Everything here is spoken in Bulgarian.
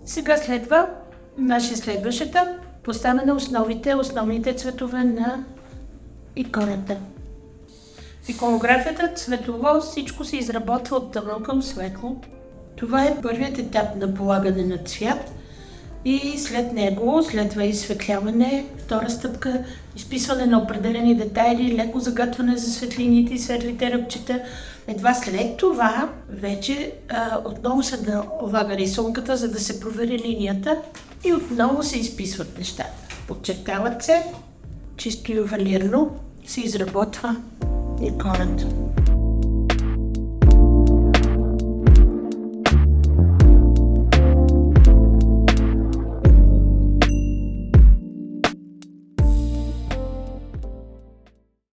Сега следва нашия следващ етап. Поставяме на основните цветове на иконата. В иконографията цветово всичко се изработва от тъмно към светло. Това е първият етап на полагане на цвят и след него следва изсветляване, втора стъпка, изписване на определени детайли, леко загатване за светлините и светлите ръбчета. Едва след това вече отново се налага рисунката, за да се провери линията и отново се изписват нещата. Подчертават се, чисто ювелирно се изработва иконата.